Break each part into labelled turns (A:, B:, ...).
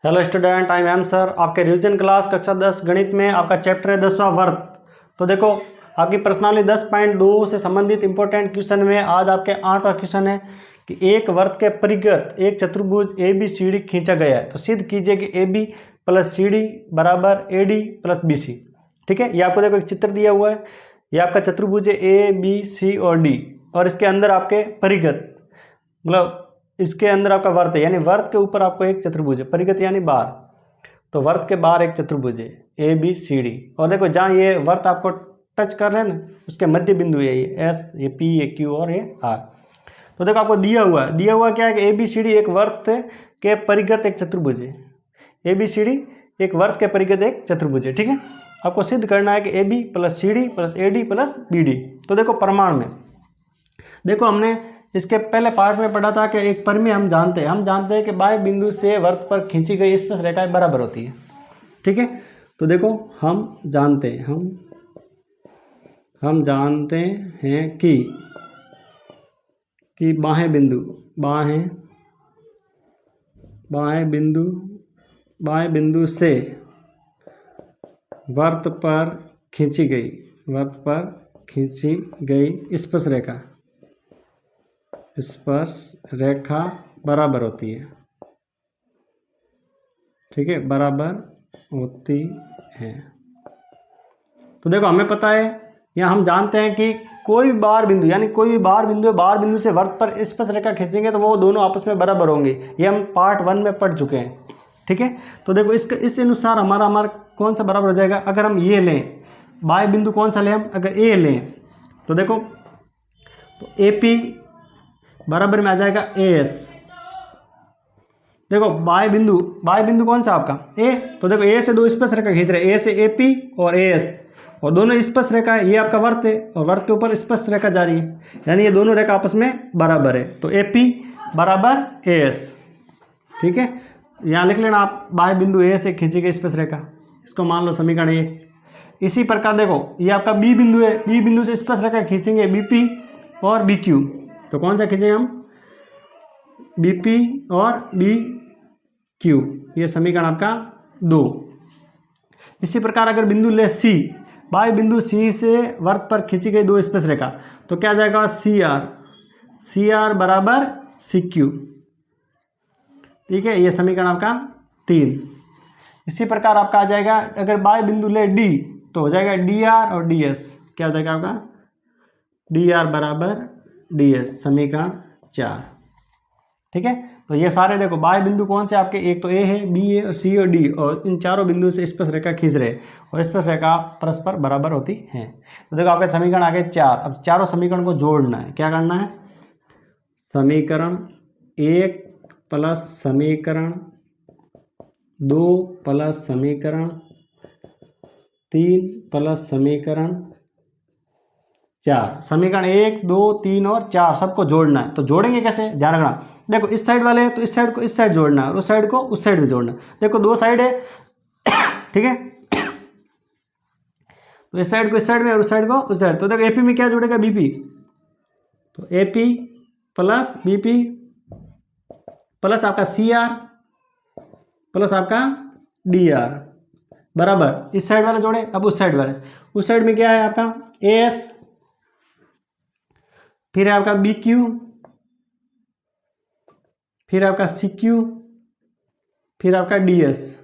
A: Hello student, I am sir. आपके revision class कक्षा 10 गणित में आपका चैप्टर है 10वां वर्ग। तो देखो, आपकी प्रश्नावली 10.2 से संबंधित इंपॉर्टेंट क्वेश्चन में आज आपके 8वां क्वेश्चन है कि एक वर्ग के परिघ एक चतुर्भुज ए बी सी डी खींचा गया है, तो सिद्ध कीजिए कि A B plus C d बराबर a D plus B c. ठीक है, ये आपको देखो एक चित्र दिया हुआ है। ये आपका चतुर्भुज है ए बी सी और डी, और इसके अंदर आपके परिघ मतलब इसके अंदर आपका वर्त है, यानी वर्त के ऊपर आपको एक चतुर्भुज है, परिगत यानी बार। तो वर्त के बाहर एक चतुर्भुज है ए बी सी डी, और देखो जहाँ ये वर्त आपको टच कर रहे हैं ना, उसके मध्य बिंदु है ये एस, ये पी, ये क्यू और ये आर। तो देखो आपको दिया हुआ क्या है कि ए बी सी डी एक वर्त के परिगत एक चतुर्भुज है। ए बी सी डी एक वर्त के परिगत एक चतुर्भुज है। ठीक है, आपको सिद्ध करना है कि A B plus C D plus A D plus B D. तो देखो प्रमाण में देखो, हमने इसके पहले पार्ट में पढ़ा था कि एक परिमेय हम जानते हैं कि बाह्य बिंदु से वर्त पर खींची गई स्पर्श रेखाएं बराबर होती है। ठीक है, तो देखो हम जानते हैं कि बाह्य बिंदु से वर्त पर खींची गई स्पर्श रेखा बराबर होती है। ठीक है, बराबर होती है। तो देखो हमें पता है, या हम जानते हैं कि कोई भी बार बिंदु से वर्त पर स्पर्श रेखा खींचेंगे तो वो दोनों आपस में बराबर होंगे। ये हम पार्ट 1 में पढ़ चुके हैं। ठीक है, तो देखो इस अनुसार हमारा कौन सा बराबर हो जाएगा। अगर हम ये लें, बाह्य बिंदु कौन सा लें हम, अगर ए लें तो देखो, तो ए पी बराबर में आ जाएगा ए एस। देखो बाह्य बिंदु कौन सा आपका ए, तो देखो ए से दो स्पर्श रेखा खींच रहे हैं, ए से ए पी और ए एस, और दोनों स्पर्श रेखा है। ये आपका वर्त है और वर्त के ऊपर स्पर्श रेखा जा रही है, यानी ये दोनों रेखा आपस में बराबर है। तो ए पी बराबर ए एस। ठीक है, यहाँ लिख लेना आप, बाह्य बिंदु ए से खींची गई स्पर्श रेखा, इसको मान लो समीकरण 1। इसी प्रकार देखो, ये आपका बी बिंदु है, बी बिंदु से स्पर्श रेखा खींचेंगे बी पी और बी क्यू। तो कौन सा खींचेंगे हम, बी पी और बी क्यू, ये समीकरण आपका 2। इसी प्रकार अगर बिंदु ले सी, बाह्य बिंदु सी से वर्त पर खींची गई दो स्पर्श रेखा, तो क्या आ जाएगा सी आर बराबर सी क्यू। ठीक है, ये समीकरण आपका 3। इसी प्रकार आपका आ जाएगा, अगर बाह्य बिंदु ले डी तो हो जाएगा डी आर और डी एस। क्या हो जाएगा आपका, डी आर बराबर डी एस, समीकरण 4। ठीक है, तो ये सारे देखो बाह्य बिंदु कौन से आपके, एक तो ए है, बी है और सी और डी, और इन चारों बिंदु से स्पर्श रेखा खींच रहे और स्पर्श रेखा परस्पर बराबर होती है। तो देखो आपके समीकरण आ गए 4। अब चारों समीकरण को जोड़ना है। क्या करना है, समीकरण 1 प्लस समीकरण 2 प्लस समीकरण 3 प्लस समीकरण 4, समीकरण 1, 2, 3 और 4 सबको जोड़ना है। तो जोड़ेंगे कैसे, ध्यान रखना। देखो इस साइड वाले तो इस साइड को इस साइड जोड़ना है, और उस साइड को उस साइड में जोड़ना है। देखो दो साइड है ठीक है, तो इस साइड को इस साइड में और उस साइड को उस साइड। तो देखो एपी में क्या जोड़ेगा, बीपी, तो एपी प्लस बीपी प्लस आपका सी आर प्लस आपका डी आर बराबर इस साइड वाले जोड़े। अब उस साइड में क्या है आपका ए एस, फिर है आपका बी क्यू, फिर आपका सी क्यू, फिर आपका डी एस।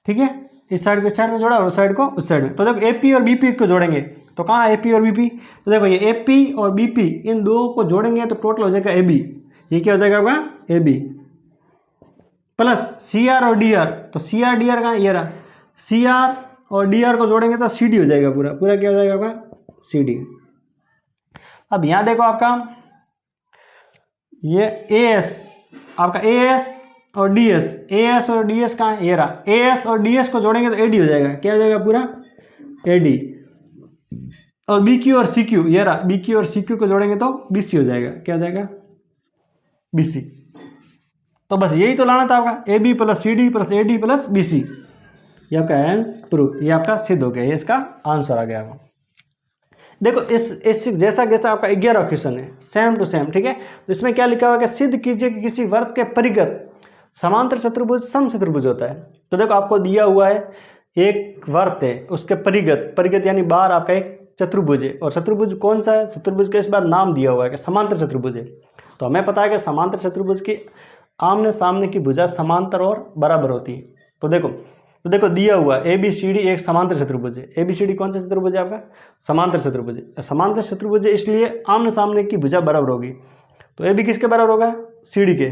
A: ठीक है, इस साइड को इस साइड में जोड़ा और उस साइड को उस साइड में। तो देखो ए पी और बी पी को जोड़ेंगे, तो कहाँ ए पी और बी पी, तो देखो ये ए पी और बी पी, इन दो को जोड़ेंगे तो टोटल हो जाएगा ए बी। ये क्या हो जाएगा आपका A B plus C R और डी आर। तो सी आर डी आर कहाँ, ये रहा, सी आर और डी आर को जोड़ेंगे तो सी डी हो जाएगा, पूरा क्या हो जाएगा आपका सी डी। अब यहाँ देखो आपका ये ए एस, आपका ए एस और डी एस, ए एस और डी एस कहाँ, ये रहा, ए एस और डी एस को जोड़ेंगे तो ए डी हो जाएगा। क्या हो जाएगा पूरा ए डी। और बी क्यू और सी क्यू, ये रहा, बी क्यू और सी क्यू को जोड़ेंगे तो बी सी हो जाएगा। क्या हो जाएगा, बी सी। तो बस यही तो लाना था आपका, A B plus C D plus A D plus B C. ये आपका आंसर प्रूफ, ये आपका सिद्ध हो गया, ये इसका आंसर आ गया। देखो इस जैसा आपका 11वां क्वेश्चन है, सेम टू सेम। ठीक है, तो इसमें क्या लिखा हुआ है कि सिद्ध कीजिए कि किसी वर्त के परिगत समांतर चतुर्भुज समचतुर्भुज होता है। तो देखो आपको दिया हुआ है एक वृत्त है, उसके परिगत यानी बाहर आपका एक चतुर्भुज है, और चतुर्भुज कौन सा है, चतुर्भुज का इस बार नाम दिया हुआ है कि समांतर चतुर्भुज है। तो हमें पता है कि समांतर चतुर्भुज की आमने सामने की भुजा समांतर और बराबर होती है। तो देखो दिया हुआ ए बी सी डी एक समांतर चतुर्भुज है। ए बी सी डी कौन सा चतुर्भुज है आपका, समांतर चतुर्भुज है। समांतर चतुर्भुज है इसलिए आमने सामने की भुजा बराबर होगी। तो ए बी किसके बराबर होगा, सी डी के,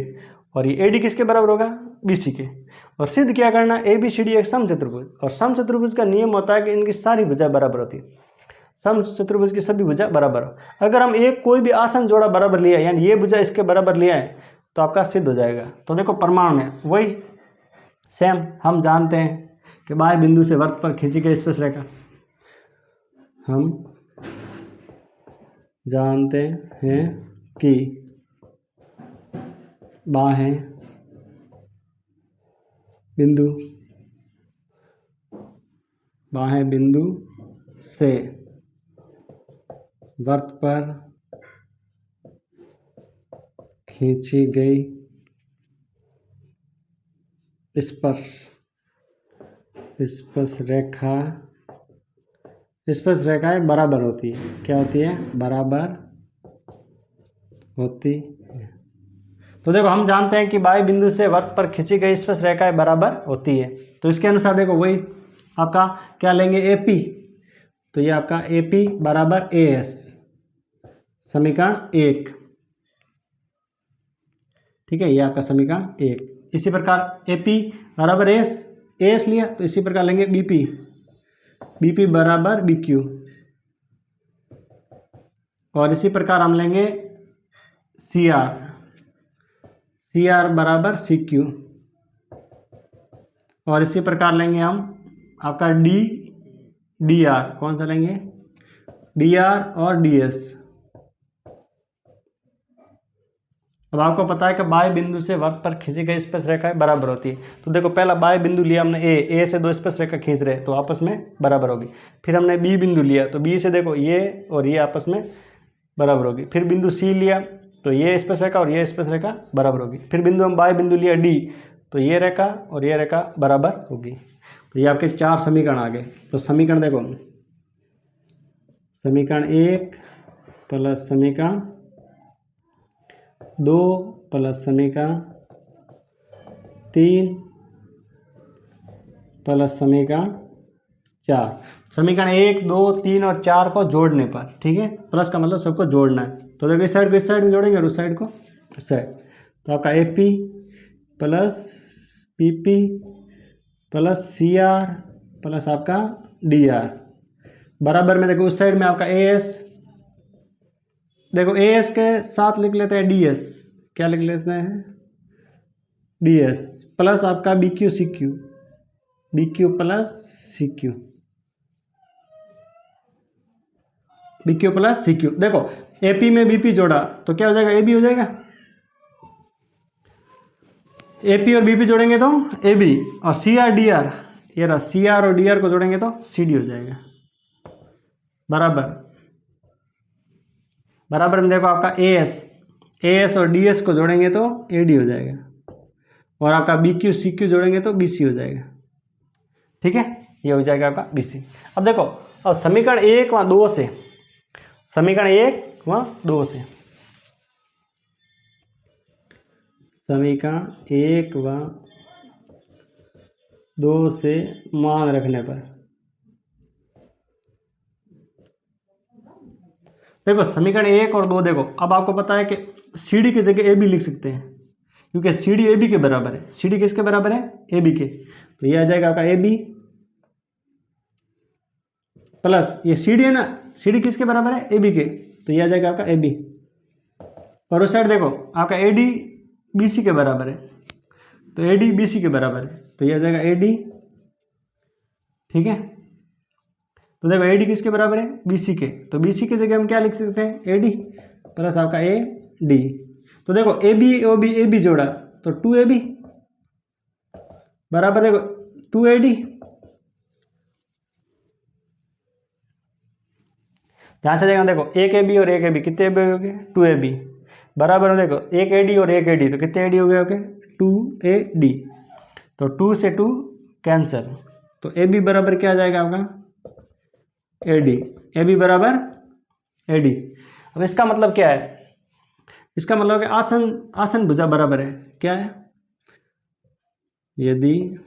A: और ये ए डी किसके बराबर होगा, बी सी के। और सिद्ध क्या करना, ए बी सी डी एक समचतुर्भुज, और समचतुर्भुज का नियम होता है कि इनकी सारी भुजा बराबर होती है, समचतुर्भुज की सभी भुजा बराबर हो। अगर हम एक कोई भी आसन जोड़ा बराबर लिया यानी ये भुजा इसके बराबर लिया है तो आपका सिद्ध हो जाएगा। तो देखो प्रमाण में वही सेम हम जानते हैं कि बाह्य बिंदु से वृत्त पर खींची गई स्पर्श रेखा, हम जानते हैं कि बाह्य बिंदु से वृत्त पर खींची गई स्पर्श रेखाएं बराबर होती है। क्या होती है, बराबर होती है। तो देखो हम जानते हैं कि बाह्य बिंदु से वृत्त पर खींची गई स्पर्श रेखाएं बराबर होती है। तो इसके अनुसार देखो वही आपका क्या लेंगे, AP। तो ये आपका AP बराबर AS, समीकरण 1, ठीक है, ये आपका समीकरण 1। इसी प्रकार AP बराबर AS लिया, तो इसी प्रकार लेंगे BP बराबर BQ, और इसी प्रकार हम लेंगे CR बराबर CQ, और इसी प्रकार लेंगे हम आपका DR, कौन सा लेंगे, DR और DS। अब आपको पता है कि बाह्य बिंदु से वृत्त पर खींची गई स्पर्श रेखाएं बराबर होती है। तो देखो पहला बाह्य बिंदु लिया हमने ए से दो स्पर्श रेखा खींच रहे तो आपस में बराबर होगी। फिर हमने B बिंदु लिया तो B से देखो ये और ये आपस में बराबर होगी। फिर बिंदु C लिया तो ये स्पर्श रेखा और ये स्पर्श रेखा बराबर होगी। फिर बिंदु हम बाह्य बिंदु लिया D, तो ये रेखा और ये रेखा बराबर होगी। तो ये आपके 4 समीकरण आ गए। तो समीकरण देखो, समीकरण 1 प्लस समीकरण 2 प्लस समीकरण 3 प्लस समीकरण 4। समीकरण 1, 2, 3 और 4 को जोड़ने पर, ठीक है, प्लस का मतलब सबको जोड़ना है। तो देखो इस साइड को इस साइड में जोड़ेंगे और उस साइड को उस साइड। तो आपका AP plus PP plus CR plus आपका DR बराबर में देखो उस साइड में आपका AS, देखो AS के साथ लिख लेते हैं DS, क्या लिख लेते हैं, DS प्लस आपका BQ प्लस CQ। देखो AP में BP जोड़ा तो क्या हो जाएगा, AB हो जाएगा। AP और BP जोड़ेंगे तो AB, और CR DR, ये रहा CR और DR को जोड़ेंगे तो CD हो जाएगा। बराबर में देखो आपका AS और DS को जोड़ेंगे तो AD हो जाएगा, और आपका BQ CQ जोड़ेंगे तो BC हो जाएगा, ठीक है, ये हो जाएगा आपका BC। अब देखो, अब समीकरण 1 व 2 से, समीकरण 1 व 2 से, समीकरण 1 व 2 से मान रखने पर देखो समीकरण 1 और 2 देखो, अब आपको पता है कि CD की जगह AB लिख सकते हैं क्योंकि CD AB के बराबर है। CD किसके बराबर है, AB के। तो ये आ जाएगा आपका AB प्लस ये CD है ना, CD किसके बराबर है, AB के, तो ये आ जाएगा आपका AB। और उस साइड देखो आपका AD BC के बराबर है, तो AD BC के बराबर है, तो ये आ जाएगा AD, ठीक है। तो देखो AD किसके बराबर है, BC के, तो BC की जगह हम क्या लिख सकते हैं, AD प्लस आपका AD। तो देखो AB जोड़ा तो 2AB बराबर देखो 2AD। ध्यान से देखो, देखो एक AB और एक AB कितने AB हो गए, 2AB बराबर देखो एक AD और एक AD तो कितने AD हो गए, 2AD, तो 2 से 2 कैंसिल, तो AB बराबर क्या आ जाएगा आपका AD, AB बराबर AD। अब इसका मतलब क्या है, इसका मतलब कि आसन आसन भुजा बराबर है, क्या है, यदि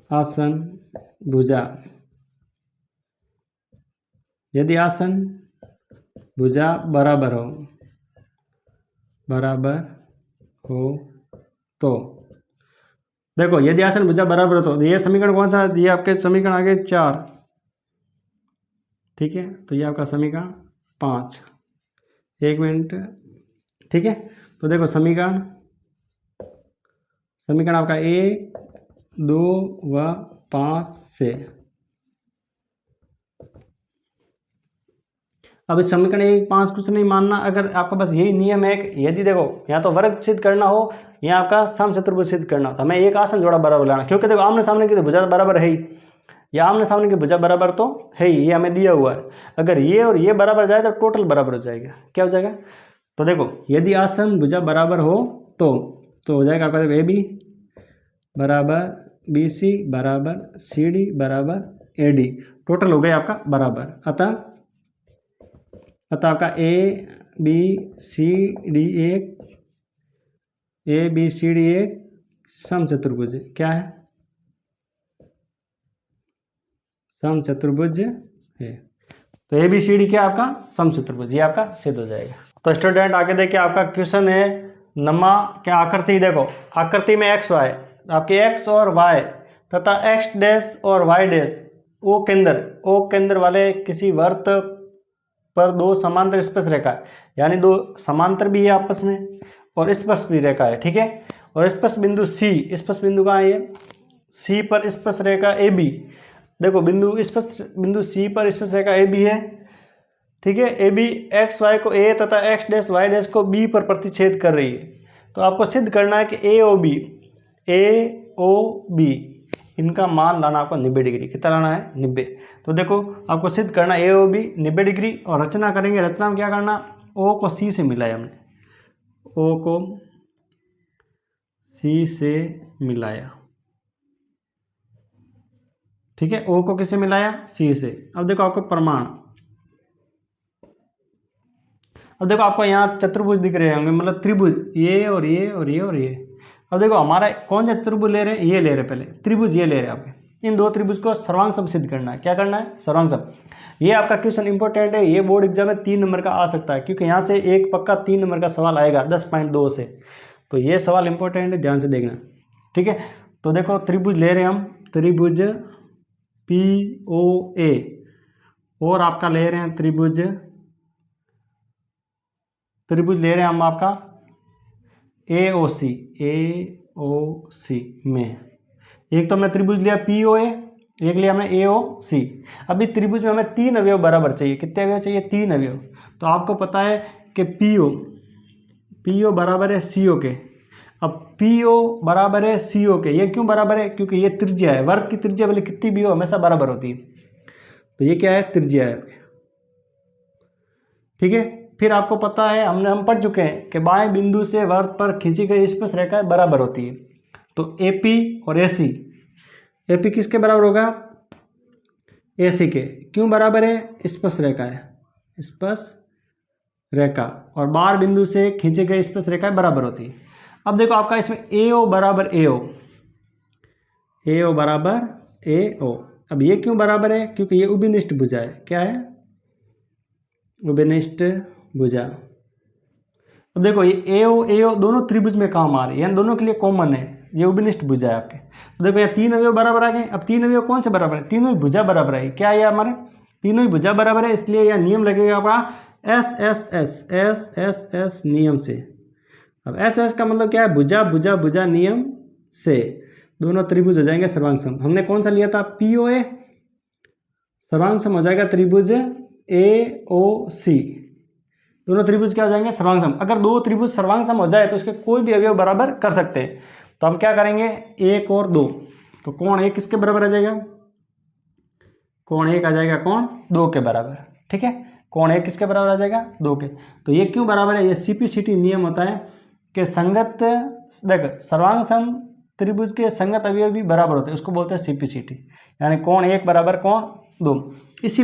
A: आसन भुजा, यदि आसन भुजा बराबर हो तो देखो, यदि आसन भुजा बराबर हो तो ये समीकरण कौन सा, ये आपके समीकरण आ गए 4, ठीक है, तो ये आपका समीकरण 5, 1 मिनट, ठीक है। तो देखो समीकरण आपका 1, 2 व 5 से, अब इस समीकरण 1, 5 कुछ नहीं मानना, अगर आपका बस यही नियम है कि यदि देखो या तो वर्ग सिद्ध करना हो या आपका समचतुर्भुज सिद्ध करना हो, तो हमें एक आसन जोड़ा बराबर लाना, क्योंकि देखो आमने सामने की तो भुजा बराबर है ही, या आमने सामने की भुजा बराबर तो है ही, ये हमें दिया हुआ है। अगर ये और ये बराबर जाए तो टोटल बराबर हो जाएगा, क्या हो जाएगा, तो देखो यदि आसन भुजा बराबर हो तो हो जाएगा आपका देखो AB बराबर BC बराबर CD बराबर AD, टोटल हो गया आपका बराबर। अतः आपका ABCD एक समचतुर्भुज है, क्या है, समचतुर्भुज है, तो ABCD क्या आपका समचतुर्भुज, ये आपका सिद्ध हो जाएगा। तो स्टूडेंट आगे देखिए, आपका क्वेश्चन है नमा क्या आकृति, देखो आकृति में x y, आपके x और y तथा x डैश और y डैश ओ केंद्र वाले किसी वर्त पर दो समांतर स्पर्श रेखा, यानी दो समांतर भी है आपस में और स्पर्श भी रेखा है, ठीक है। और स्पर्श बिंदु C, स्पर्श बिंदु कहाँ है, C पर स्पर्श रेखा AB, देखो बिंदु C पर स्पर्श रेखा AB है, ठीक है। AB एक्स वाई को A तथा x डैश y डैश को B पर प्रतिच्छेद कर रही है, तो आपको सिद्ध करना है कि AOB इनका मान लाना आपको 90 डिग्री, कितना लाना है 90। तो देखो आपको सिद्ध करना AOB 90 डिग्री, और रचना करेंगे, रचना में क्या करना, O को C से मिलाया हमने, O को C से मिलाया, ठीक है, O को किससे मिलाया, C से। अब देखो आपको प्रमाण, अब देखो आपको यहाँ चतुर्भुज दिख रहे होंगे, मतलब त्रिभुज, ये और ये और ये और ये। अब देखो हमारा कौन सा चतुर्भुज ले रहे हैं, ये ले रहे हैं, पहले त्रिभुज ये ले रहे हैं आपके, इन दो त्रिभुज को सर्वांग सिद्ध करना है, क्या करना है, सर्वांग। ये आपका क्वेश्चन इंपॉर्टेंट है, ये बोर्ड एग्जाम में 3 नंबर का आ सकता है, क्योंकि यहाँ से एक पक्का 3 नंबर का सवाल आएगा 10.2 से, तो ये सवाल इंपॉर्टेंट है, ध्यान से देखना, ठीक है। तो देखो त्रिभुज ले रहे हैं हम, त्रिभुज POA, और आपका ले रहे हैं त्रिभुज ले रहे हैं हम आपका AOC में, एक तो हमने त्रिभुज लिया POA, एक लिया हमने AOC। अभी त्रिभुज में हमें 3 अवयव बराबर चाहिए, कितने अवयव चाहिए, 3 अवयव। तो आपको पता है कि PO बराबर है CO के, अब PO बराबर है CO के, ये क्यों बराबर है, क्योंकि ये त्रिज्या है, वर्त की त्रिज्या भले कितनी भी हो हमेशा बराबर होती है, तो ये क्या है, त्रिज्या है, ठीक है। फिर आपको पता है, हम पढ़ चुके हैं कि बाएं बिंदु से वर्त पर खींची गई स्पर्श रेखाएं बराबर होती है, तो AP और AC, AP किसके बराबर होगा, AC के, क्यों बराबर है, स्पर्श रेखा है, स्पर्श रेखा, और बाहर बिंदु से खींचे गए स्पर्श रेखाएं बराबर होती है। अब देखो आपका इसमें AO बराबर AO, अब ये क्यों बराबर है, क्योंकि ये उभयनिष्ठ भुजा है, क्या है, उभयनिष्ठ भुजा। अब देखो ये AO दोनों त्रिभुज में काम आ रही है, यानी दोनों के लिए कॉमन है, ये उभयनिष्ठ भुजा है आपके। तो देखो यहाँ 3 अवयव बराबर आ गए, अब 3 अवयव कौन से बराबर है, तीनों ही भुजा बराबर है, क्या है हमारे तीनों ही भुजा बराबर है, इसलिए यह नियम लगेगा आपका SSS नियम से। अब SS का मतलब क्या है, भुजा नियम से दोनों त्रिभुज हो जाएंगे सर्वांग सम। हमने कौन सा लिया था, POA, सर्वांग सम हो जाएगा त्रिभुज AOC, दोनों त्रिभुज क्या हो जाएंगे, सर्वांग सम। अगर दो त्रिभुज सर्वांग सम हो जाए तो उसके कोई भी अवयव बराबर कर सकते हैं, तो हम क्या करेंगे, 1 और 2, तो कोण 1 किसके बराबर आ जाएगा, कोण 1 आ जाएगा कोण 2 के बराबर, ठीक है, कोण 1 किसके बराबर आ जाएगा, 2 के। तो ये क्यों बराबर है, ये CPCT नियम होता है के संगत, देख सर्वांग सम त्रिभुज के संगत अवयव भी बराबर होते हैं, उसको बोलते हैं सीपीसीटी, यानी कोण 1 बराबर कोण 2। इसी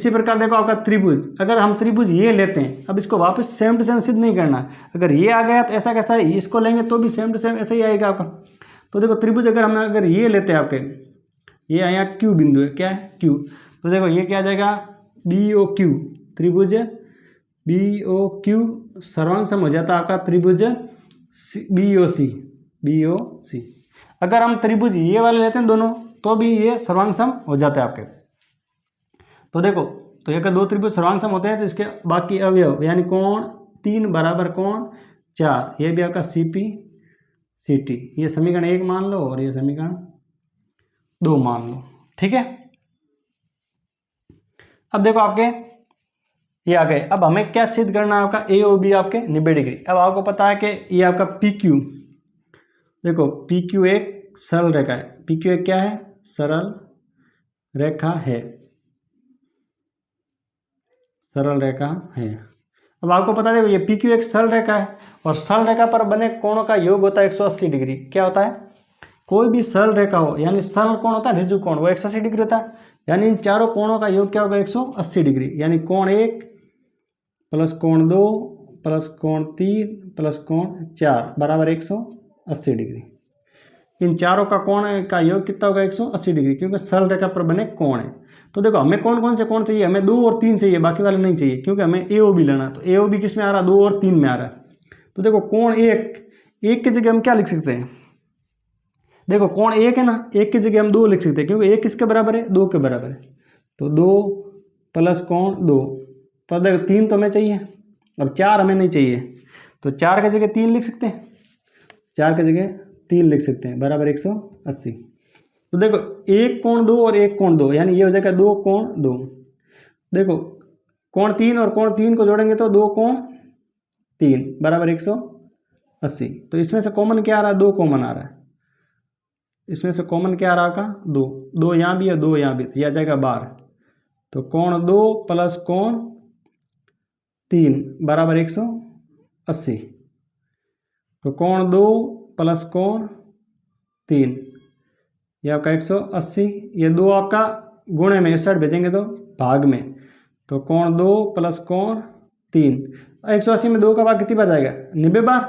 A: प्रकार देखो आपका त्रिभुज, अगर हम त्रिभुज ये लेते हैं, अब इसको वापस सेम टू सेम सिद्ध नहीं करना, अगर ये आ गया तो ऐसा कैसा है, इसको लेंगे तो भी सेम टू सेम ऐसा ही आएगा आपका। तो देखो त्रिभुज अगर ये लेते हैं आपके, ये यहाँ क्यू बिंदु है, क्या है क्यू, तो देखो ये क्या आ जाएगा बी ओ क्यू, त्रिभुज बी ओ क्यू सर्वांग सम हो जाता है आपका त्रिभुज बी ओ सी। अगर हम त्रिभुज ये वाले लेते हैं दोनों तो भी ये सर्वांग सम हो जाता है आपके। तो देखो, तो ये दो त्रिभुज सर्वांग सम होते हैं तो इसके बाकी अवयव यानी कोण 3 बराबर कोण 4, ये भी आपका सीपीसीटी, ये समीकरण 1 मान लो और ये समीकरण 2 मान लो, ठीक है। अब देखो आपके ये आ गए, अब हमें क्या सिद्ध करना है, आपका ए ओ बी आपके 90 डिग्री। अब आपको पता है कि ये आपका पी क्यू, देखो पी क्यू एक सरल रेखा है, पी क्यू एक क्या है, सरल रेखा है, सरल रेखा है। अब आपको पता है देखो ये पी क्यू एक सरल रेखा है और सरल रेखा पर बने कोणों का योग होता है 180 डिग्री। क्या होता है, कोई भी सरल रेखा हो यानी सरल कोण होता है ऋजु कोण, वो 180 डिग्री होता है, यानी इन चारों कोणों का योग क्या होगा 180 डिग्री, यानी कोण 1 प्लस कोण 2 प्लस कोण 3 प्लस कोण 4 बराबर 180 डिग्री। इन चारों का कोण का योग कितना होगा 180 डिग्री, क्योंकि सरल रेखा पर बने कोण है। तो देखो हमें कौन कौन से कोण चाहिए, हमें 2 और 3 चाहिए, बाकी वाले नहीं चाहिए, क्योंकि हमें ए ओ बी लेना। तो ए ओ बी किस में आ रहा है, 2 और 3 में आ रहा है। तो देखो कोण 1 की जगह हम क्या लिख सकते हैं, देखो कोण 1 है ना, 1 की जगह हम 2 लिख सकते हैं, क्योंकि 1 किसके बराबर है, 2 के बराबर है। तो 2 प्लस कोण 2, पर देखो 3 तो हमें चाहिए, अब 4 हमें नहीं चाहिए, तो 4 की जगह 3 लिख सकते हैं, 4 की जगह 3 लिख सकते हैं बराबर 180। तो देखो 1 कोण 2 और 1 कोण 2, यानी ये हो जाएगा 2 कोण 2। देखो कोण 3 और कोण 3 को जोड़ेंगे तो 2 कोण 3 बराबर 180। तो इसमें से कॉमन क्या आ रहा है, 2 कॉमन आ रहा है, इसमें से कॉमन क्या आ रहा है, 2 यहाँ भी है 2 यहाँ भी, तो यह आ जाएगा 12। तो कोण 2 प्लस कोण 3 बराबर 180। तो कोण 2 प्लस कोण 3 ये आपका 180, ये 2 आपका गुणे में इस साइड भेजेंगे तो भाग में, तो कोण 2 प्लस कोण 3, 180 में 2 का भाग कितनी बार जाएगा, 90 बार।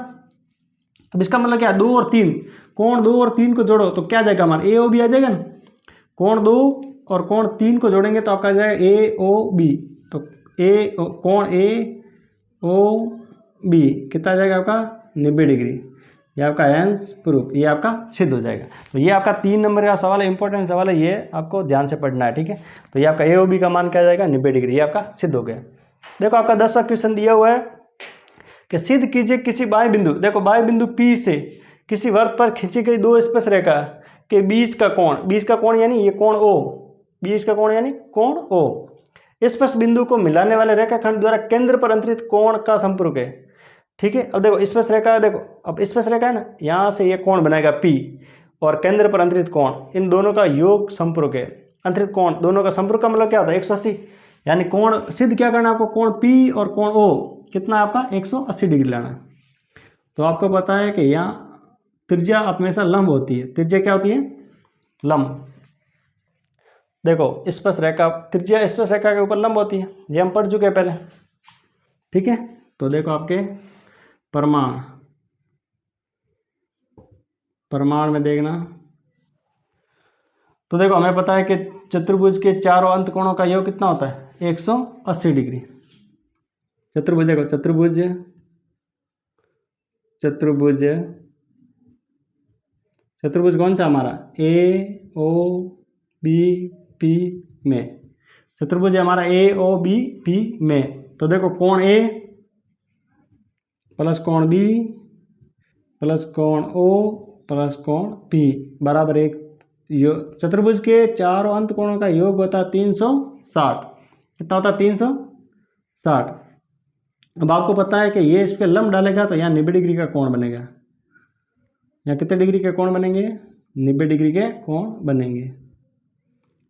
A: अब इसका मतलब क्या, 2 और 3, कोण 2 और 3 को जोड़ो तो क्या जाएगा हमारा ए ओ बी आ जाएगा ना, कोण 2 और कोण 3 को जोड़ेंगे तो आपका आ जाएगा ए ओ बी। तो कोण ए ओ बी कितना आ जाएगा आपका 90 डिग्री, ये आपका हैंस प्रूफ, ये आपका सिद्ध हो जाएगा। तो ये आपका 3 नंबर का सवाल है, इंपॉर्टेंट सवाल है, ये आपको ध्यान से पढ़ना है, ठीक है। तो ये आपका ए ओ बी का मान क्या जाएगा 90 डिग्री, ये आपका सिद्ध हो गया। देखो आपका 10वां क्वेश्चन दिया हुआ है कि सिद्ध कीजिए किसी बाह्य बिंदु, देखो बाह्य बिंदु P से किसी वृत्त पर खींची गई 2 स्पर्श रेखा के बीच का कोण यानी ये कोण O, बीच का कोण यानी कोण O, स्पर्श बिंदु को मिलाने वाले रेखाखंड द्वारा केंद्र पर अंतरित कोण का संपर्क है, ठीक है। अब देखो स्पर्श रेखा है, देखो अब स्पर्श रेखा है ना, यहाँ से ये कोण बनाएगा P और केंद्र पर अंतरित कोण, इन दोनों का योग संपर्क है, अंतरित कोण दोनों का संपर्क का मतलब क्या होता है 180, यानी कोण सिद्ध क्या करना है आपको, कोण P और कोण O कितना आपका 180 डिग्री लाना है। तो आपको पता है कि यहाँ त्रिज्या हमेशा लंब होती है, त्रिज्या क्या होती है, लंब। देखो स्पर्श रेखा, त्रिज्या स्पर्श रेखा के ऊपर लंब होती है, ये हम पढ़ चुके हैं पहले, ठीक है। तो देखो आपके प्रमाण में देखना, तो देखो हमें पता है कि चतुर्भुज के चारों अंत कोणों का योग कितना होता है 180 डिग्री। चतुर्भुज देखो चतुर्भुज कौन सा हमारा ए ओ बी पी में, चतुर्भुज है हमारा ए ओ बी पी में। तो देखो कोण ए प्लस कोण बी प्लस कोण ओ प्लस कोण पी बराबर 1, चतुर्भुज के चारों अंत कोणों का योग होता है 360, कितना होता है 360। अब आपको पता है कि ये इस पर लंब डालेगा तो यहाँ 90 डिग्री का कोण बनेगा, यहाँ कितने डिग्री के कोण बनेंगे 90 डिग्री के कोण बनेंगे,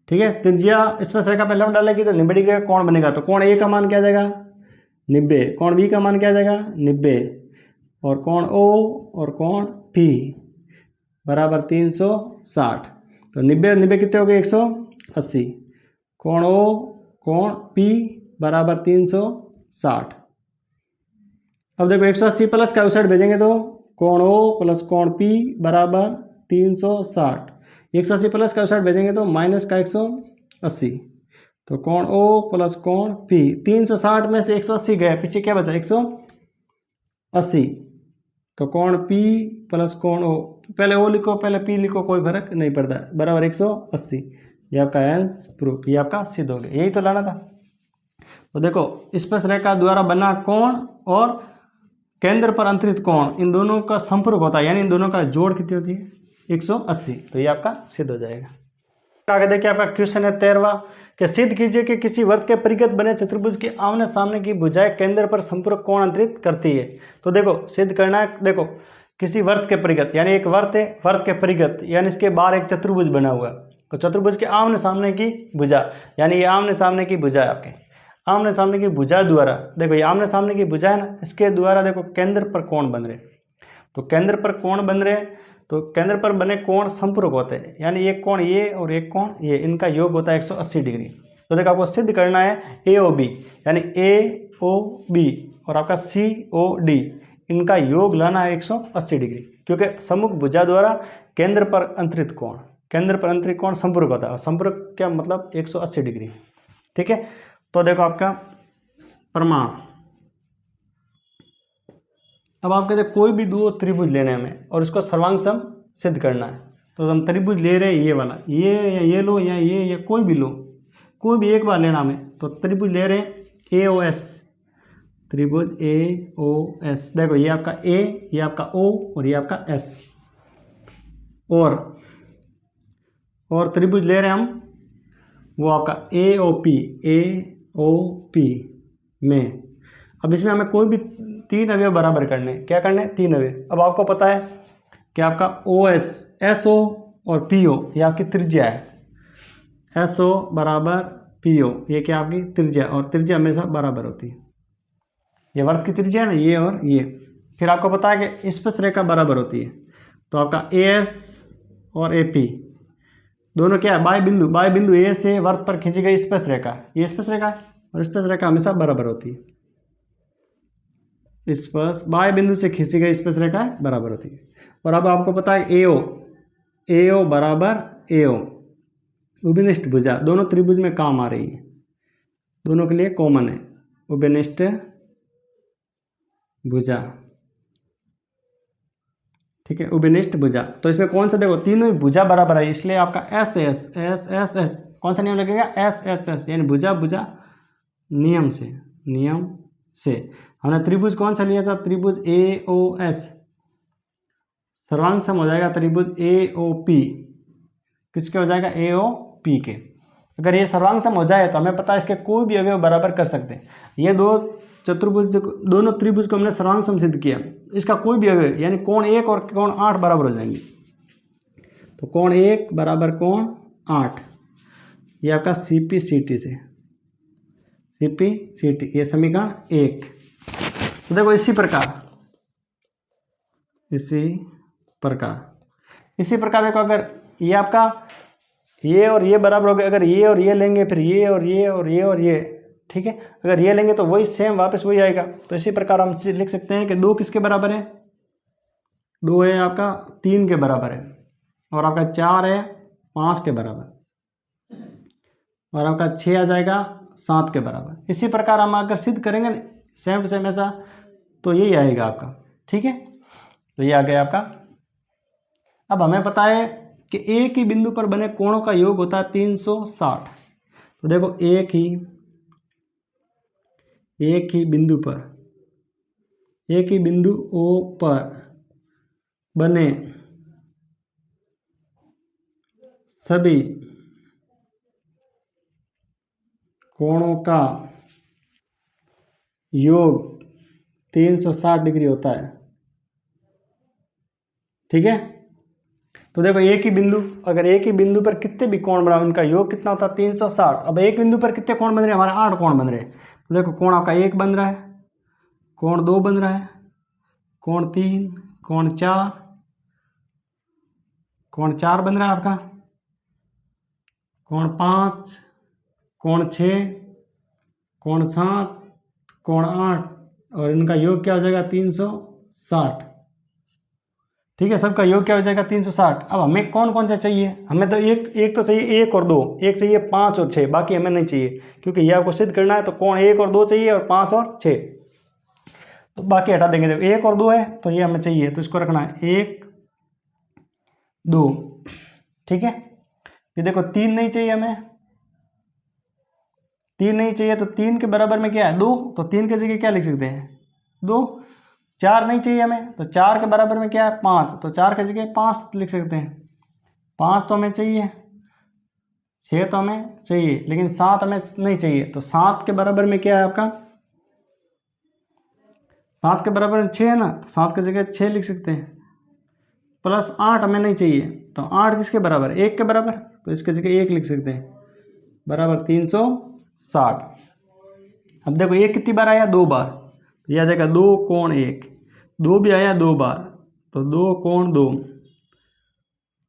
A: ठीक है। त्रिज्या स्पर्श रेखा पर लंब डालेगी तो 90 डिग्री का कोण बनेगा। तो कोण ए का मान क्या आ जाएगा 90, कोण बी का मान क्या आ जाएगा 90, और कोण ओ और कोण पी बराबर 360। तो 90 और 90 कितने हो गए 180, कोण ओ कोण पी बराबर 360। अब देखो 180 प्लस का उस साइड भेजेंगे तो कोण ओ प्लस कोण पी बराबर 360, 180 प्लस का उस साइड भेजेंगे तो माइनस का 180, तो कोण ओ प्लस कोण पी 360 में से 180 गए, पीछे क्या बचा 180, तो कोण पी प्लस कोण ओ, पहले ओ लिखो पहले पी लिखो, कोई फर्क नहीं पड़ता, बराबर 180। ये आपका आंसर प्रूफ, ये आपका सिद्ध हो गया, यही तो लाना था। तो देखो स्पर्श रेखा द्वारा बना कोण और केंद्र पर अंतरित कोण, इन दोनों का संपर्क होता है, यानी इन दोनों का जोड़ कितनी होती है 180, तो ये आपका सिद्ध हो जाएगा। आगे देखिए आपका क्वेश्चन है 13वां कि सिद्ध कीजिए कि किसी वर्त के परिगत बने चतुर्भुज के आमने सामने की भुजाएं केंद्र पर संपूरक कोण अंतरित करती है। तो देखो सिद्ध करना है, देखो किसी वर्त के परिगत, यानी एक वर्त है, वर्त के परिगत यानी इसके बाहर एक चतुर्भुज बना हुआ है, तो चतुर्भुज के आमने सामने की भुजा, यानी ये आमने सामने की भुजा है आपके, आमने सामने की भुजा द्वारा, देखो ये आमने सामने की भुजा है ना, इसके द्वारा देखो केंद्र पर कोण बन रहे, तो केंद्र पर कोण बन रहे, तो केंद्र पर बने कोण संपूरक होते हैं, यानी एक कोण ये और एक कोण ये, इनका योग होता है 180 डिग्री। तो देखो आपको सिद्ध करना है ए ओ बी, यानी ए ओ बी और आपका सी ओ डी, इनका योग लाना है 180 डिग्री, क्योंकि सम्मुख भुजा द्वारा केंद्र पर अंतरित कोण, केंद्र पर अंतरित कोण संपूरक होता है, और संपूरक क्या मतलब 180 डिग्री, ठीक है। तो देखो आपका प्रमाण, अब आप कहते हैं कोई भी दो त्रिभुज लेने हमें और उसको सर्वांग सम सिद्ध करना है, तो हम त्रिभुज ले रहे हैं ये वाला, ये या ये लो या ये या कोई भी लो, कोई भी एक बार लेना हमें, तो त्रिभुज ले रहे हैं ए ओ एस, त्रिभुज ए ओ एस, देखो ये आपका ए, ये आपका ओ और ये आपका एस, और त्रिभुज ले रहे हैं हम वो आपका ए ओ पी, ए ओ पी में, अब इसमें हमें कोई भी तीन अवयव बराबर करने, क्या करने तीन अवयव। अब आपको पता है कि आपका ओ एस, एस ओ और पी ओ ये आपकी त्रिज्या है, एस ओ बराबर पी ओ, ये क्या आपकी त्रिज्या, और त्रिज्या हमेशा बराबर होती है, ये वर्त की त्रिज्या है ना ये और ये। फिर आपको पता है कि स्पर्श रेखा बराबर होती है, तो आपका ए एस और ए पी दोनों क्या है बाह्य बिंदु, बाह्य बिंदु ए से वर्त पर खींची गई स्पर्श रेखा, ये स्पर्श रेखा है, और स्पर्श रेखा हमेशा बराबर होती है, स्पर्श बाह्य बिंदु से खींची गई स्पर्श रेखा बराबर होती है। और अब आपको पता है ए ओ बराबर ए ओ, उभयनिष्ठ भुजा दोनों त्रिभुज में काम आ रही है, दोनों के लिए कॉमन है, उभयनिष्ठ भुजा, ठीक है, उभयनिष्ठ भुजा। तो इसमें कौन सा देखो तीनों भुजा बराबर है, इसलिए आपका S S S S S कौन सा नियम लगेगा एस एस एस, यानी भुजा भुजा नियम से हमने त्रिभुज कौन सा लिया था, त्रिभुज ए ओ एस, सर्वांग सम हो जाएगा त्रिभुज ए ओ पी, किसके हो जाएगा ए ओ पी के। अगर ये सर्वांग सम हो जाए तो हमें पता है इसके कोई भी अवयव बराबर कर सकते हैं, ये दो चतुर्भुज दोनों त्रिभुज को हमने सर्वांग सम सिद्ध किया, इसका कोई भी अवयव यानी कोण 1 और कोण 8 बराबर हो जाएंगे, तो कोण 1 बराबर कोण 8, ये आपका सी पी सी टी से, सी पी सी टी, ये समीकरण 1। तो देखो इसी प्रकार देखो अगर ये आपका ये और ये बराबर हो गए, अगर ये और ये लेंगे फिर ये और ये और ये और ये, ठीक है, अगर ये लेंगे तो वही सेम वापस वही आएगा। तो इसी प्रकार हम लिख सकते हैं कि 2 किसके बराबर है, 2 है आपका 3 के बराबर है, और आपका 4 है 5 के बराबर, और आपका 6 आ जाएगा 7 के बराबर। इसी प्रकार हम अगर सिद्ध करेंगे सेम टू सेम ऐसा, तो यही आएगा आपका, ठीक है, तो ये आ गया आपका। अब हमें पता है कि एक ही बिंदु पर बने कोणों का योग होता है 360। तो देखो एक ही बिंदु O पर बने सभी कोणों का योग 360 डिग्री होता है, ठीक है। तो देखो एक ही बिंदु, अगर एक ही बिंदु पर कितने भी कोण बना उनका योग कितना होता है 360। अब एक बिंदु पर कितने कोण बन रहे हैं हमारे 8 कोण बन रहे हैं, तो देखो कोण आपका 1 बन रहा है, कोण 2 बन रहा है, कोण 3, कोण 4, कोण 4 बन रहा है आपका, कोण 5, कोण 6, कोण 7, कोण 8 और इनका योग क्या हो जाएगा 360। ठीक है, सबका योग क्या हो जाएगा 360। अब हमें कौन कौन सा चाहिए, हमें तो एक तो चाहिए 1 और 2, एक चाहिए 5 और 6, बाकी हमें नहीं चाहिए क्योंकि यह आपको सिद्ध करना है। तो कोण 1 और 2 चाहिए और 5 और 6, तो बाकी हटा देंगे। देखो 1 और 2 है तो ये हमें चाहिए, तो इसको रखना है 1 2। ठीक है, ये देखो 3 नहीं चाहिए हमें, 3 नहीं चाहिए तो 3 के बराबर में क्या है 2, तो 3 की जगह क्या लिख सकते हैं 2। 4 नहीं चाहिए हमें, तो 4 के बराबर में क्या है 5, तो 4 की जगह 5 लिख सकते हैं। 5 तो हमें चाहिए, 6 तो हमें चाहिए, लेकिन 7 हमें नहीं चाहिए। तो 7 के बराबर में क्या है आपका, 7 के बराबर में 6 है ना, तो 7 की जगह 6 लिख सकते हैं। प्लस 8 हमें नहीं चाहिए, तो 8 किसके बराबर 1 के बराबर, तो इसकी जगह 1 लिख सकते हैं, बराबर 360। अब देखो ये कितनी बार आया 2 बार, तो यह आ जाएगा 2 कोण 1, 2 भी आया 2 बार तो 2 कोण 2,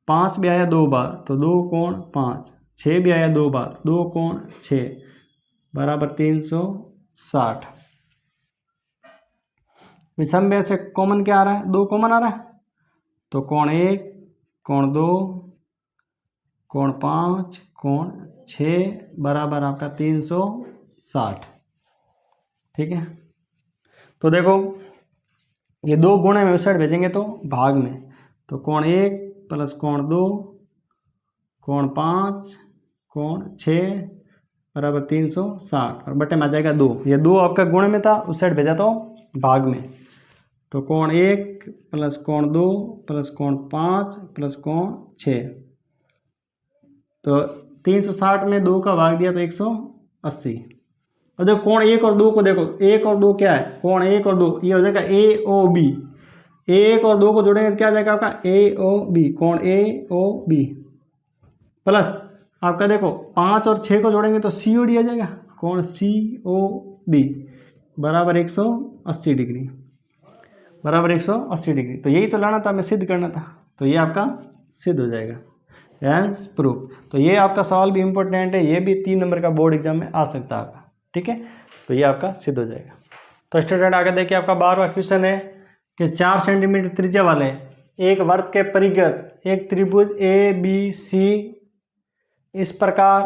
A: 5 भी आया 2 बार तो 2 कोण 5, 6 भी आया 2 बार 2 कोण 6, बराबर 360। विषम में से कॉमन क्या आ रहा है 2 कॉमन आ रहा है, तो कोण 1, कोण 2, कोण 5, कोण 6, बराबर आपका 360। ठीक है, तो देखो ये 2 गुणे में उस साइड भेजेंगे तो भाग में, तो कोण 1 प्लस कोण 2, कोण 5, कोण 6, बराबर 360 और बटे में आ जाएगा 2। ये 2 आपका गुणे में था, उस साइड भेजा तो भाग में, तो कोण 1 प्लस कोण 2 प्लस कोण 5 प्लस कोण 6, तो 360 में 2 का भाग दिया तो 180। और देखो कोण 1 और 2 को देखो, 1 और 2 क्या है, कोण 1 और 2 ये हो जाएगा ए ओ बी, 1 और 2 को जोड़ेंगे तो क्या आ जाएगा आपका ए ओ बी, कोण ए ओ बी। प्लस आपका देखो 5 और 6 को जोड़ेंगे तो सी ओ डी आ जाएगा, कोण सी ओ डी, बराबर 180 डिग्री, बराबर 180 डिग्री। तो यही तो लाना था, हमें सिद्ध करना था, तो ये आपका सिद्ध हो जाएगा, हेंस प्रूफ। तो ये आपका सवाल भी इम्पोर्टेंट है, ये भी 3 नंबर का बोर्ड एग्जाम में आ सकता है आपका। ठीक है, तो ये आपका सिद्ध हो जाएगा। तो स्टूडेंट आगे देखिए, आपका 12वां क्वेश्चन है कि 4 सेंटीमीटर त्रिज्या वाले एक वृत्त के परिघ एक त्रिभुज ए बी सी इस प्रकार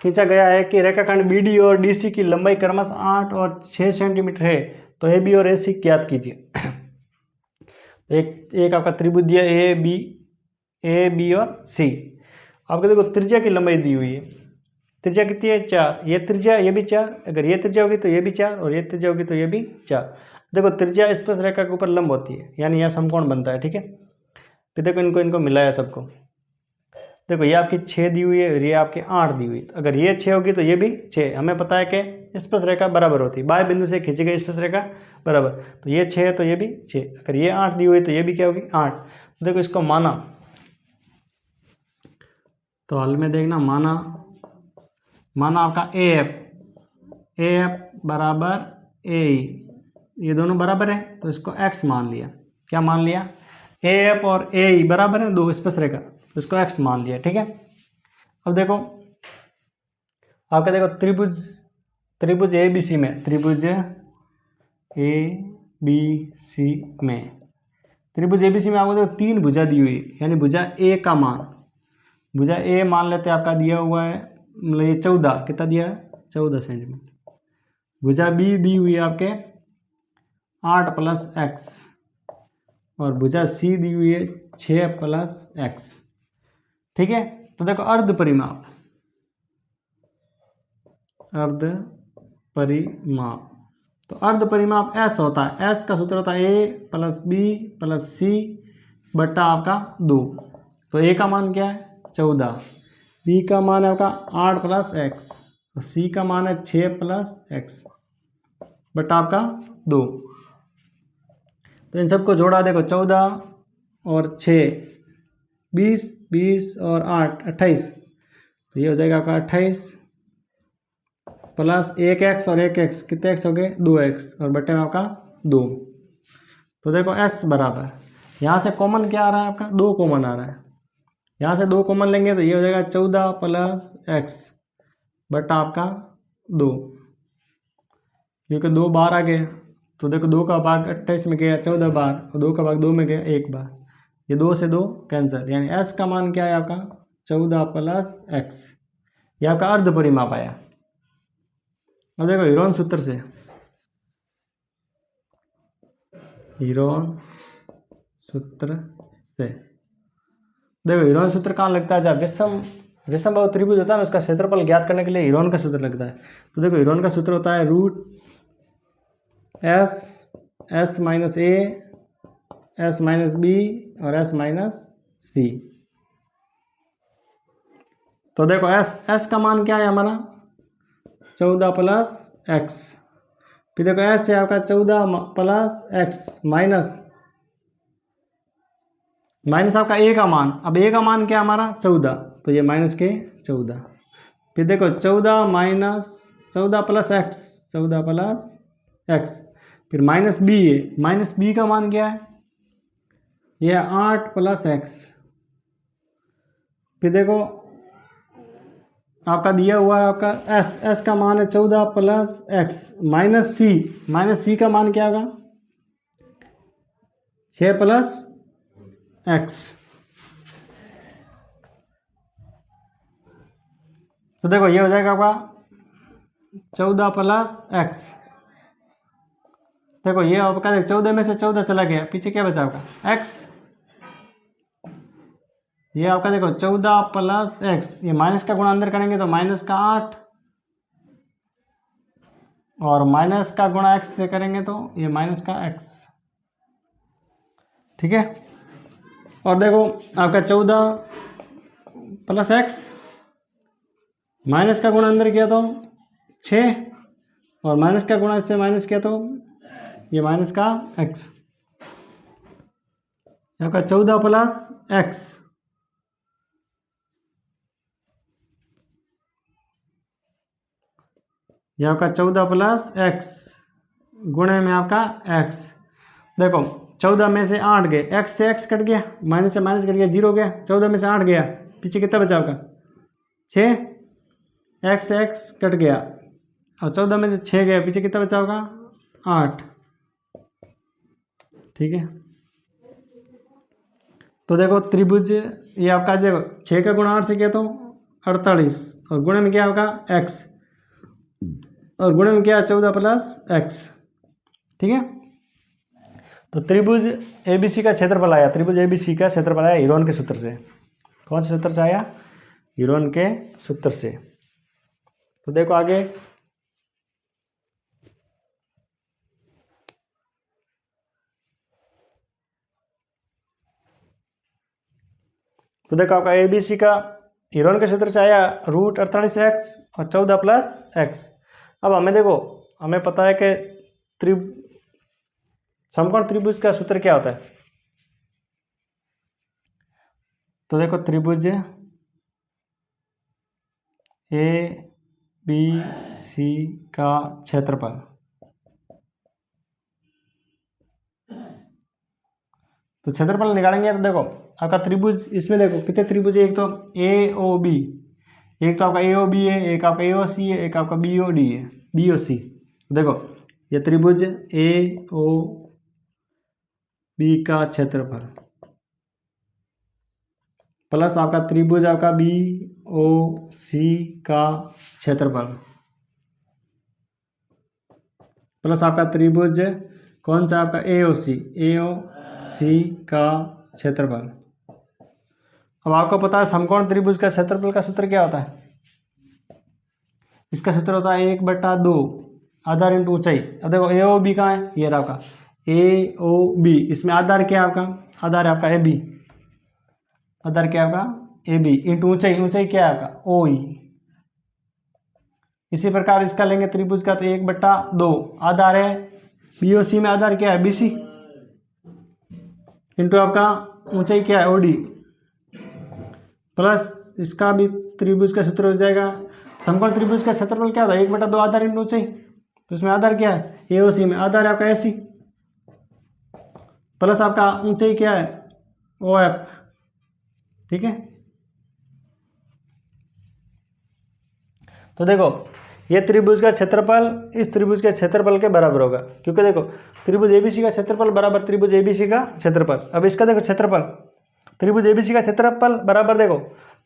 A: खींचा गया है कि रेखाखंड बी डी और डी सी की लंबाई क्रमशः 8 और 6 सेंटीमीटर है, तो ए बी और ए सी ज्ञात कीजिए। एक आपका त्रिभुज दिया ए बी और सी। आपको देखो त्रिज्या की लंबाई दी हुई है, त्रिज्या कितनी है 4, ये त्रिज्या ये भी 4, अगर ये त्रिज्या होगी तो ये भी 4 और ये त्रिज्या होगी तो ये भी 4। देखो त्रिज्या स्पर्श रेखा के ऊपर लंब होती है, यानी यह समकोण बनता है। ठीक है, फिर देखो इनको मिलाया सबको, देखो ये आपकी 6 दी हुई है और ये आपकी 8 दी हुई है, अगर ये 6 होगी तो ये भी 6। हमें पता है कि स्पर्श रेखा बराबर होती है, बाएं बिंदु से खींची गई स्पर्श रेखा बराबर, तो ये 6 है तो ये भी 6, अगर ये 8 दी हुई तो ये भी क्या होगी 8। तो देखो इसको माना, तो हल में देखना माना आपका ए एफ बराबर ए, ये दोनों बराबर है तो इसको x मान लिया। क्या मान लिया, ए एफ और ए बराबर है, 2 स्पर्श रेखा, तो इसको x मान लिया। ठीक है, अब देखो आपका देखो त्रिभुज ए बी सी में, त्रिभुज ए बी सी में, त्रिभुज ए बी सी में आपको देखो 3 भुजा दी हुई, यानी भुजा ए का मान, भुजा ए मान लेते हैं आपका दिया हुआ है, मतलब ये 14 कितना दिया है 14 सेंटीमीटर। भुजा बी दी हुई है आपके 8 प्लस एक्स, और भुजा सी दी हुई है 6 प्लस एक्स। ठीक है, तो देखो अर्ध परिमाप, तो अर्ध परिमाप एस होता है, एस का सूत्र होता है ए प्लस बी प्लस सी बट्टा आपका 2। तो ए का मान क्या है 14, बी का मान है आपका 8 प्लस एक्स, और सी का मान है 6 प्लस एक्स बटा आपका 2। तो इन सबको जोड़ा, देखो 14 और 6 20 और 8 28, तो ये हो जाएगा आपका 28 प्लस 1 एक्स और 1 एक्स, कितने एक्स हो गए 2 एक्स, और बटे में आपका 2। तो देखो s बराबर, यहाँ से कॉमन क्या आ रहा है आपका, 2 कॉमन आ रहा है। यहाँ से 2 कॉमन लेंगे तो ये हो जाएगा 14 प्लस x बटा आपका 2, क्योंकि 2 बार आ गए। तो देखो 2 का भाग 28 में गया 14 बार, और 2 का भाग 2 में गया 1 बार। ये 2 से 2 कैंसिल, यानी s का मान क्या है आपका 14 प्लस x। ये आपका अर्ध परिमाप आया। अब देखो हीरोन सूत्र से, हीरोन सूत्र से देखो, हीरोन सूत्र कहाँ लगता है, जब विषम बाहु त्रिभुज होता है ना, उसका क्षेत्रफल ज्ञात करने के लिए हीरोन का सूत्र लगता है। तो देखो हीरोन का सूत्र होता है root s minus a, s minus b और s माइनस c। तो देखो s का मान क्या है हमारा 14 प्लस x, फिर देखो s है आपका 14 प्लस x माइनस आपका a का मान। अब a का मान क्या हमारा 14, तो ये माइनस के 14। फिर देखो 14 माइनस 14 प्लस x, फिर माइनस b है, माइनस b का मान क्या है, ये 8 प्लस x। फिर देखो आपका दिया हुआ है आपका s का मान है 14 प्लस x माइनस c का मान क्या होगा 6 प्लस x। तो देखो ये हो जाएगा आपका 14 प्लस x। देखो ये आपका 14 में से 14 चला गया, पीछे क्या बचा आपका x। ये आपका देखो 14 प्लस x, ये माइनस का गुणा अंदर करेंगे तो माइनस का 8, और माइनस का गुणा x से करेंगे तो ये माइनस का x। ठीक है। और देखो आपका 14 प्लस x, माइनस का गुणा अंदर किया तो 6, और माइनस का गुणा इससे माइनस किया तो ये माइनस का x। आपका 14 प्लस x, ये आपका 14 प्लस x गुणे में आपका x। देखो 14 में से 8 गए, x से x कट गया, माइनस से माइनस कट गया, 0 गया, 14 में से 8 गया, पीछे कितना बचा आपका 6, x से x कट गया, और 14 में से 6 गया, पीछे कितना बचा होगा 8। ठीक है। तो देखो त्रिभुज ये आपका देखो 6 का गुणा 8 से किया तो 48, और गुणे में क्या होगा x, और गुणे में क्या 14 प्लस x। ठीक है। तो त्रिभुज ABC का क्षेत्रफल आया, त्रिभुज ABC का क्षेत्रफल आया हीरोन के सूत्र से। कौन से सूत्र से आया, हीरोन के सूत्र से। तो देखो आगे, तो देखो आपका ABC का हीरोन के सूत्र से आया रूट 48x और 14 प्लस x। अब हमें देखो, हमें पता है कि समकोण त्रिभुज का सूत्र क्या होता है। तो देखो त्रिभुज ABC का क्षेत्रफल, तो क्षेत्रफल निकालेंगे तो देखो आपका त्रिभुज, इसमें देखो कितने त्रिभुज है, एक तो AOB, एक तो आपका AOB है, एक आपका AOC है, एक आपका BOD है, BOC। देखो ये त्रिभुज AOB का क्षेत्रफल प्लस आपका त्रिभुज आपका BOC का क्षेत्रफल प्लस आपका त्रिभुज कौन सा आपका AOC का क्षेत्रफल। अब आपको पता है समकोण त्रिभुज का क्षेत्रफल का सूत्र क्या होता है, इसका सूत्र होता है 1/2 आधार इंटू ऊंचाई। अब देखो AOB कहाँ है, ये रहा आपका AOB, इसमें आधार क्या है आपका, आधार है आपका AB, आधार क्या है आपका AB इंटू ऊंचाई, ऊंचाई क्या है आपका OE। इसी प्रकार इसका लेंगे त्रिभुज का तो 1/2 आधार है BOC में, आधार क्या है BC इंटू आपका ऊंचाई क्या है OD, प्लस इसका भी त्रिभुज का सूत्र हो जाएगा। समकोण त्रिभुज का क्षेत्रफल क्या होता है 1/2 आधार इंटू ऊंचाई, तो इसमें आधार क्या है AOC में, आधार है आपका AC, प्लस आपका ऊंचाई क्या है, ओ एफ, ठीक है। तो देखो ये त्रिभुज का क्षेत्रफल इस त्रिभुज के क्षेत्रफल के बराबर होगा, क्योंकि देखो त्रिभुज एबीसी का क्षेत्रफल बराबर त्रिभुज एबीसी का क्षेत्रफल। अब इसका देखो क्षेत्रफल, त्रिभुज एबीसी का क्षेत्रफल बराबर देखो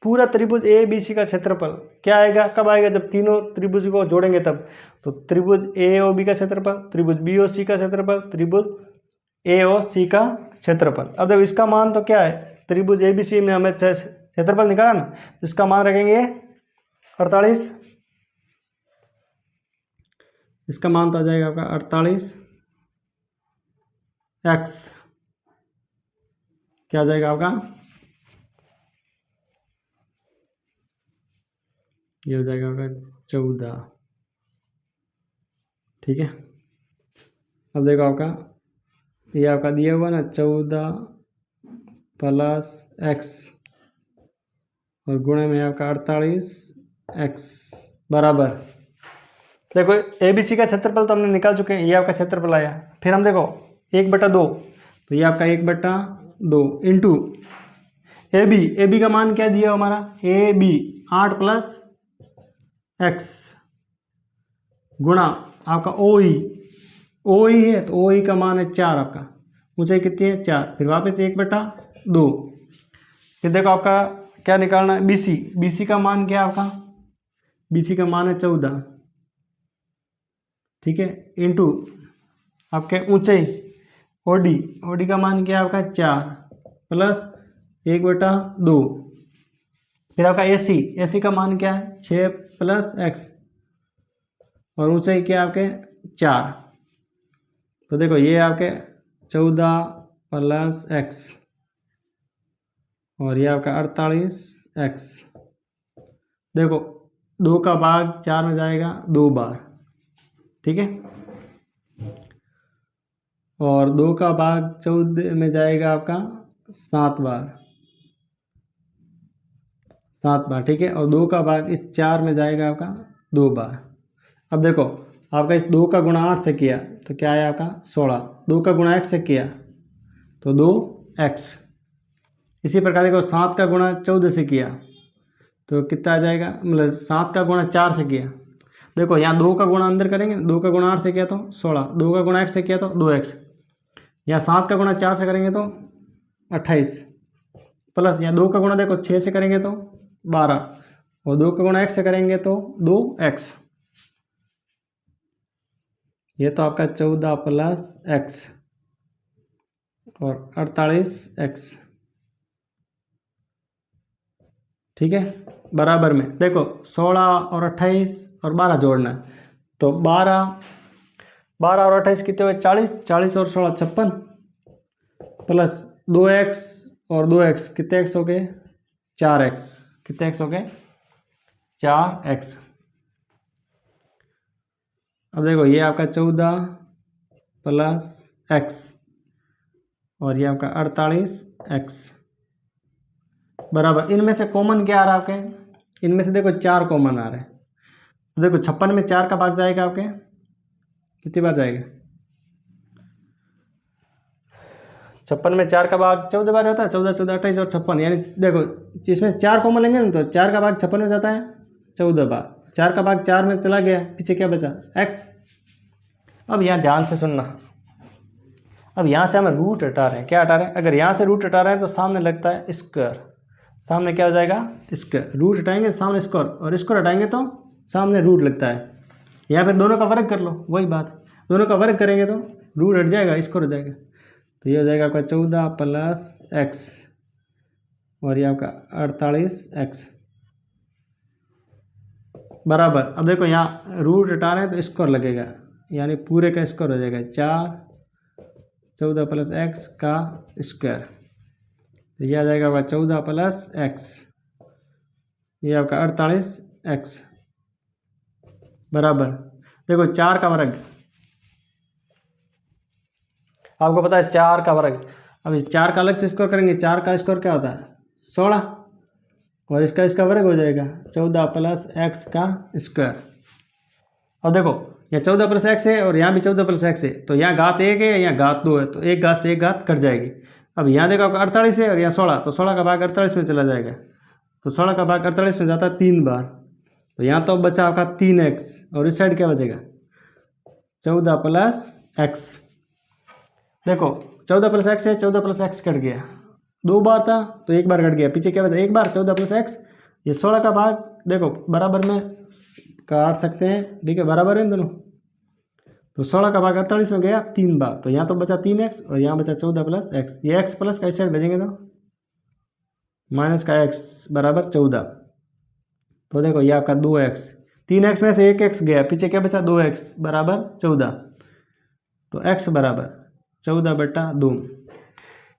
A: पूरा त्रिभुज एबीसी का क्षेत्रफल क्या आएगा, कब आएगा, जब तीनों त्रिभुज को जोड़ेंगे तब। तो त्रिभुज एओबी का क्षेत्रफल, त्रिभुज बीओसी का क्षेत्रफल, त्रिभुज एओसी का क्षेत्रफल। अब देखो इसका मान तो क्या है, त्रिभुज एबीसी में हमें क्षेत्रफल निकाला ना, इसका मान रखेंगे 48, इसका मान तो आ जाएगा आपका 48 एक्स, क्या आ जाएगा आपका, ये हो जाएगा आपका 14, ठीक है। अब देखो आपका ये आपका दिया हुआ ना 14 प्लस एक्स और गुणे में आपका 48 एक्स बराबर, देखो एबीसी का क्षेत्रफल तो हमने निकाल चुके हैं, ये आपका क्षेत्रफल आया। फिर हम देखो 1/2, तो ये आपका 1/2 इंटू ए बी का मान क्या दिया हमारा, ए बी 8 प्लस एक्स गुणा आपका ओ ई है, तो ओ ई का मान है 4, आपका ऊंचाई कितनी है 4, फिर वापस 1/2। फिर देखो आपका क्या निकालना है, बीसी का मान क्या है आपका, बीसी का मान है 14, ठीक है, इंटू आपके ऊंचाई ओडी का मान क्या है आपका 4 प्लस 1/2। फिर आपका एसी का मान क्या है 6 प्लस एक्स और ऊंचाई क्या है आपके 4। तो देखो ये आपके 14 प्लस एक्स और ये आपका 48 एक्स। देखो 2 का भाग 4 में जाएगा 2 बार, ठीक है, और 2 का भाग 14 में जाएगा आपका 7 बार, ठीक है, और 2 का भाग इस 4 में जाएगा आपका 2 बार। अब देखो आपका इस 2 का गुणा 8 से किया तो क्या है आपका 16, 2 का गुणा x से किया तो 2x। इसी प्रकार देखो 7 का गुणा 14 से किया तो कितना आ जाएगा, मतलब 7 का गुणा 4 से किया, देखो यहाँ 2 का गुणा अंदर करेंगे, 2 का गुणा 8 से किया तो 16, 2 का गुणा x से किया तो 2x, यहाँ 7 का गुणा 4 से करेंगे तो 28 प्लस यहाँ 2 का गुणा देखो 6 से करेंगे तो 12 और 2 का गुणा x से करेंगे तो 2x। ये तो आपका 14 प्लस एक्स और 48 एक्स, ठीक है, बराबर में देखो 16 और 28 और 12 जोड़ना है, तो 12 और 28 कितने हुए 40, 40 और 16 56 प्लस 2x और 2x कितने एक्स हो गए 4x, कितने एक्स हो गए 4x। अब देखो ये आपका 14 प्लस एक्स और ये आपका 48 एक्स बराबर, इनमें से कॉमन क्या आ रहा है आपके, इनमें से देखो 4 कॉमन आ रहे हैं, तो देखो 56 में 4 का भाग जाएगा आपके कितनी बार जाएगा, 56 में 4 का भाग 14 बार जाता है, 14 14 28 और 56, यानी देखो इसमें 4 कॉमन लेंगे ना तो 4 का भाग 56 में जाता है 14 बार, 4 का भाग 4 में चला गया, पीछे क्या बचा x। अब यहाँ ध्यान से सुनना, अब यहाँ से हमें रूट हटा रहे हैं, क्या हटा रहे हैं, अगर यहाँ से रूट हटा रहे हैं तो सामने लगता है स्क्वायर, सामने क्या हो जाएगा स्क्वायर, रूट हटाएंगे सामने स्क्वायर और स्क्वायर हटाएंगे तो सामने रूट लगता है। यहाँ पे दोनों का वर्ग कर लो, वही बात, दोनों का वर्ग करेंगे तो रूट हट जाएगा स्क्वायर हो जाएगा, तो ये हो जाएगा आपका 14 प्लस एक्स और ये आपका 48 एक्स बराबर। अब देखो यहाँ रूट हटा रहे हैं तो स्क्वायर लगेगा, यानी पूरे का स्क्वायर हो जाएगा 14 प्लस एक्स का स्क्वायर, तो यह आ जाएगा आपका 14 प्लस एक्स, ये आपका 48 एक्स बराबर। देखो 4 का वर्ग, आपको पता है 4 का वर्ग, अब इस 4 का अलग से स्क्वायर करेंगे, 4 का स्क्वायर क्या होता है 16 और इसका वर्ग हो जाएगा 14 प्लस एक्स का स्क्वायर। अब देखो यहाँ 14 प्लस एक्स है और यहाँ भी 14 प्लस एक्स है, तो यहाँ घात 1 है, यहाँ घात 2 है, तो एक घात से एक घात कट जाएगी। अब यहाँ देखो आपका 48 है और यहाँ 16, तो 16 का भाग 48 में चला जाएगा, तो 16 का भाग 48 में जाता है 3 बार, तो यहाँ तो बचा आपका 3x और इस साइड क्या बचेगा 14 प्लस एक्स। देखो 14 प्लस एक्स है, 14 प्लस एक्स कट गया, 2 बार था तो 1 बार कट गया, पीछे क्या बचा 1 बार 14 प्लस एक्स। ये 16 का भाग देखो बराबर में काट सकते हैं, ठीक है, बराबर है दोनों, तो 16 का भाग 48 में गया 3 बार, तो यहाँ तो बचा 3x और यहाँ बचा 14 प्लस एक्स। ये x प्लस का इस साइड भेजेंगे तो माइनस का x बराबर 14, तो देखो ये आपका 2x, 3x में से 1x गया, पीछे क्या बचा 2x बराबर 14, तो x बराबर 14/2।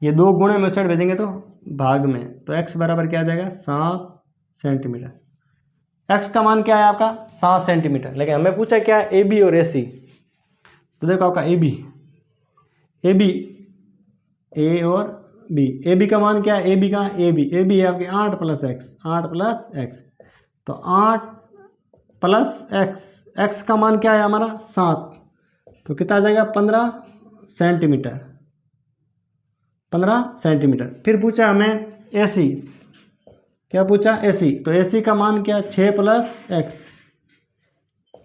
A: ये 2 गुणे में साइड भेजेंगे तो भाग में, तो x बराबर क्या आ जाएगा 7 सेंटीमीटर। x का मान क्या है आपका 7 सेंटीमीटर, लेकिन हमें पूछा क्या है AB और AC। तो देखो आपका AB A और B, AB का मान क्या है, AB का AB है आपके 8 प्लस एक्स, तो 8 प्लस एक्स का मान क्या है हमारा 7, तो कितना आ जाएगा 15 सेंटीमीटर। फिर पूछा हमें AC, क्या पूछा AC, तो AC का मान क्या है 6 प्लस एक्स,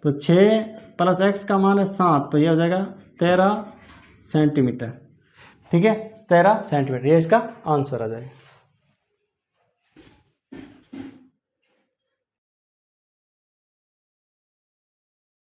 A: तो 6 प्लस एक्स का मान है 7, तो ये हो जाएगा 13 सेंटीमीटर। ठीक है, 13 सेंटीमीटर, ये इसका आंसर आ जाएगा।